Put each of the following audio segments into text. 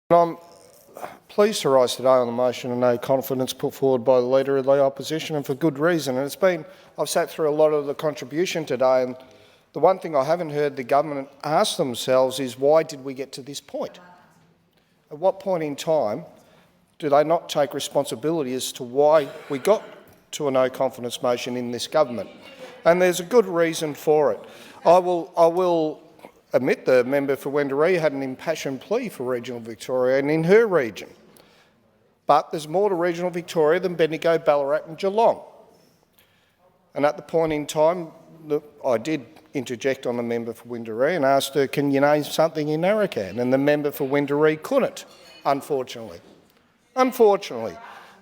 I'm pleased to rise today on the motion of no confidence put forward by the Leader of the Opposition, and for good reason. And I've sat through a lot of the contribution today, and the one thing I haven't heard the government ask themselves is, why did we get to this point? At what point in time do they not take responsibility as to why we got to a no confidence motion in this government? And there's a good reason for it. I will admit the member for Wendouree had an impassioned plea for regional Victoria and in her region. But there's more to regional Victoria than Bendigo, Ballarat and Geelong. And at the point in time, I did interject on the member for Wendouree and asked her, can you name something in Narrabeen? And the member for Wendouree couldn't, unfortunately.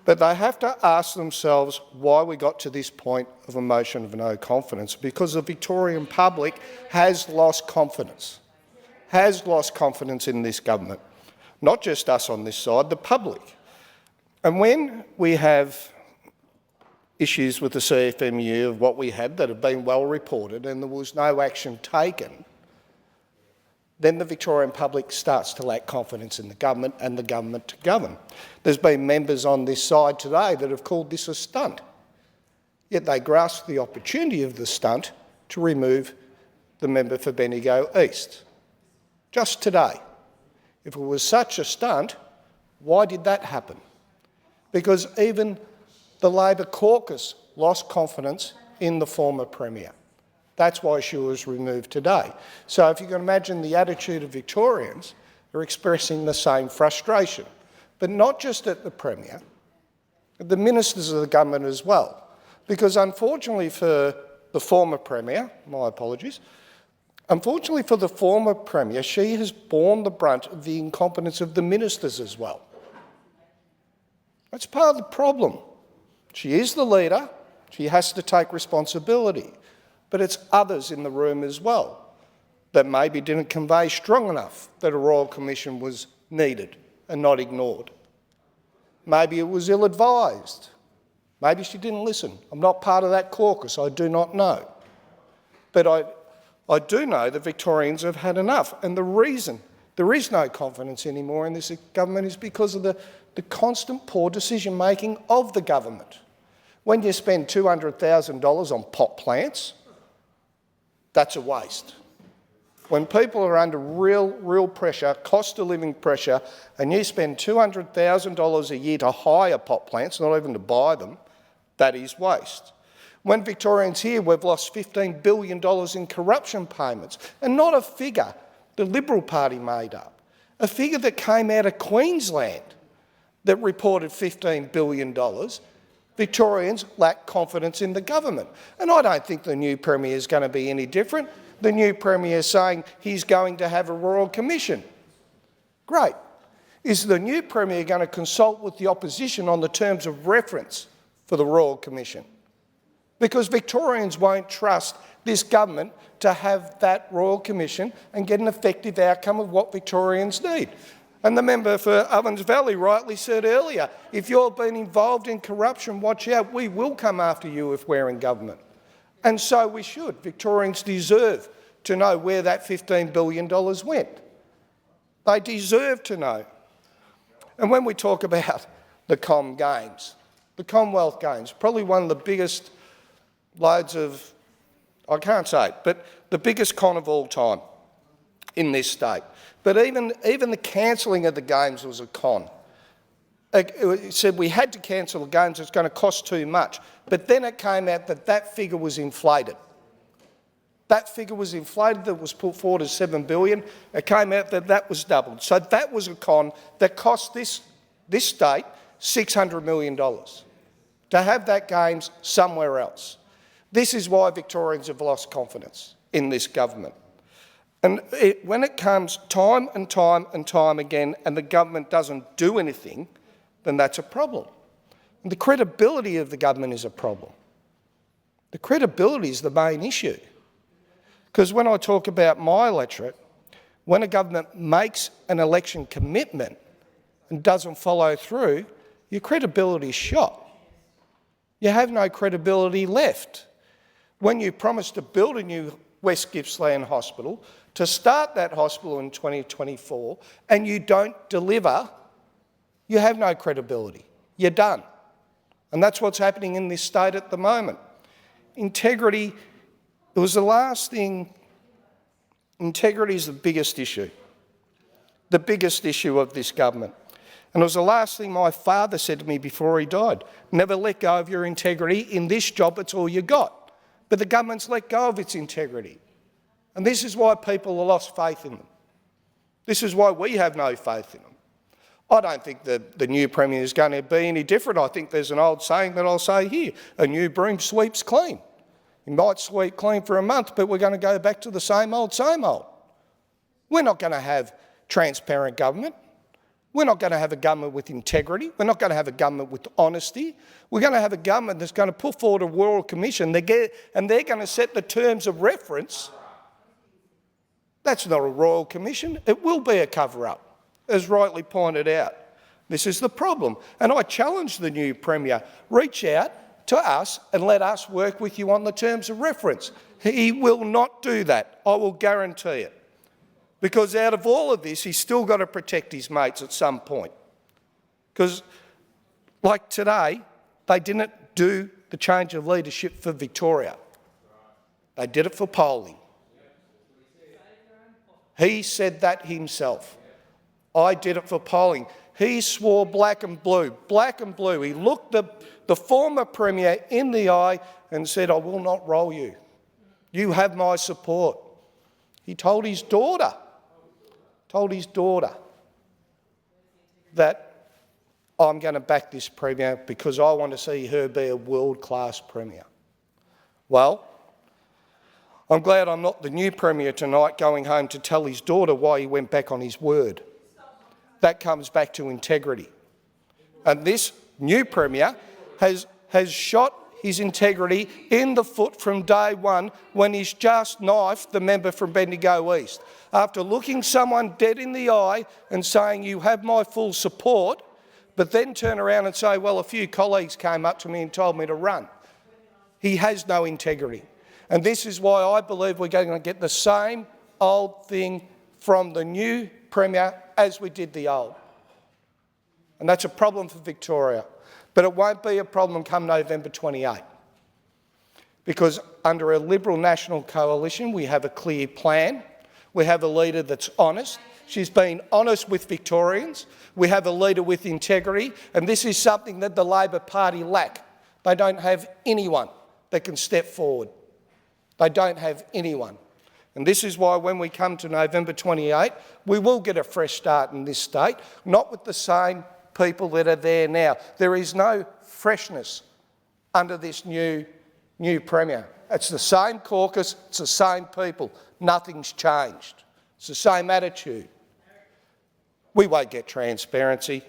But they have to ask themselves why we got to this point of a motion of no confidence, because the Victorian public has lost confidence in this government. Not just us on this side, the public. And when we have issues with the CFMU of what we had that have been well reported and there was no action taken, then the Victorian public starts to lack confidence in the government and the government to govern. There's been members on this side today that have called this a stunt, yet they grasped the opportunity of the stunt to remove the member for Bendigo East. Just today. If it was such a stunt, why did that happen? Because even the Labor caucus lost confidence in the former Premier. That's why she was removed today. So if you can imagine the attitude of Victorians, they're expressing the same frustration, but not just at the Premier, the ministers of the government as well. Because unfortunately for the former Premier, my apologies, unfortunately for the former Premier, she has borne the brunt of the incompetence of the ministers as well. That's part of the problem. She is the leader, she has to take responsibility. But it's others in the room as well that maybe didn't convey strong enough that a Royal Commission was needed and not ignored. Maybe it was ill-advised. Maybe she didn't listen. I'm not part of that caucus, I do not know. But I do know that Victorians have had enough. And the reason there is no confidence anymore in this government is because of the constant poor decision-making of the government. When you spend $200,000 on pot plants, that's a waste. When people are under real pressure, cost of living pressure, and you spend $200,000 a year to hire pot plants, not even to buy them, that is waste. When Victorians here, we've lost $15 billion in corruption payments, and not a figure the Liberal Party made up, a figure that came out of Queensland that reported $15 billion. Victorians lack confidence in the government. And I don't think the new Premier is going to be any different. The new Premier is saying he's going to have a Royal Commission. Great. Is the new Premier going to consult with the opposition on the terms of reference for the Royal Commission? Because Victorians won't trust this government to have that Royal Commission and get an effective outcome of what Victorians need. And the member for Ovens Valley rightly said earlier, if you've been involved in corruption, watch out, we will come after you if we're in government. And so we should. Victorians deserve to know where that $15 billion went. They deserve to know. And when we talk about the Games, the Commonwealth Games, probably one of the biggest loads of, I can't say it, but the biggest con of all time in this state. But even the cancelling of the Games was a con. It said we had to cancel the Games, it's going to cost too much. But then it came out that that figure was inflated. That figure was inflated, that was put forward as $7 billion. It came out that that was doubled. So that was a con that cost this state $600 million to have that Games somewhere else. This is why Victorians have lost confidence in this government. And when it comes time and time again and the government doesn't do anything, then that's a problem. And the credibility of the government is a problem. The credibility is the main issue. Because when I talk about my electorate, when a government makes an election commitment and doesn't follow through, your credibility is shot. You have no credibility left. When you promise to build a new West Gippsland Hospital, to start that hospital in 2024, and you don't deliver, you have no credibility. You're done. And that's what's happening in this state at the moment. Integrity, it was the last thing. Integrity is the biggest issue of this government. And it was the last thing my father said to me before he died. Never let go of your integrity. In this job, it's all you got. But the government's let go of its integrity. And this is why people have lost faith in them. This is why we have no faith in them. I don't think the new Premier is going to be any different. I think there's an old saying that I'll say here, a new broom sweeps clean. It might sweep clean for a month, but we're going to go back to the same old, same old. We're not going to have transparent government. We're not going to have a government with integrity. We're not going to have a government with honesty. We're going to have a government that's going to put forward a Royal Commission and they're going to set the terms of reference. That's not a Royal Commission. It will be a cover-up, as rightly pointed out. This is the problem. And I challenge the new Premier, reach out to us and let us work with you on the terms of reference. He will not do that, I will guarantee it. Because out of all of this, he's still got to protect his mates at some point. Because, like today, they didn't do the change of leadership for Victoria. They did it for polling. He said that himself. I did it for polling. He swore black and blue, black and blue. He looked the former Premier in the eye and said, I will not roll you. You have my support. He told his daughter that I'm going to back this Premier because I want to see her be a world-class Premier. Well, I'm glad I'm not the new Premier tonight going home to tell his daughter why he went back on his word. That comes back to integrity. And this new Premier has shot his integrity in the foot from day one when he's just knifed the member from Bendigo East. After looking someone dead in the eye and saying, you have my full support, but then turn around and say, well, a few colleagues came up to me and told me to run. He has no integrity. And this is why I believe we're going to get the same old thing from the new Premier as we did the old. And that's a problem for Victoria. But it won't be a problem come November 28. Because under a Liberal National Coalition, we have a clear plan. We have a leader that's honest. She's been honest with Victorians. We have a leader with integrity. And this is something that the Labor Party lack. They don't have anyone that can step forward. They don't have anyone. And this is why when we come to November 28, we will get a fresh start in this state, not with the same people that are there now. There is no freshness under this new Premier. It's the same caucus, it's the same people. Nothing's changed. It's the same attitude. We won't get transparency.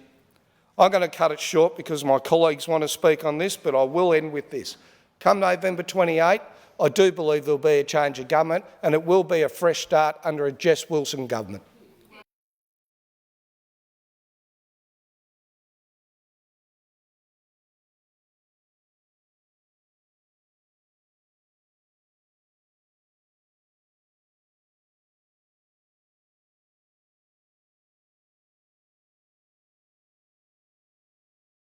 I'm going to cut it short because my colleagues want to speak on this, but I will end with this. Come November 28, I do believe there'll be a change of government and it will be a fresh start under a Jess Wilson government.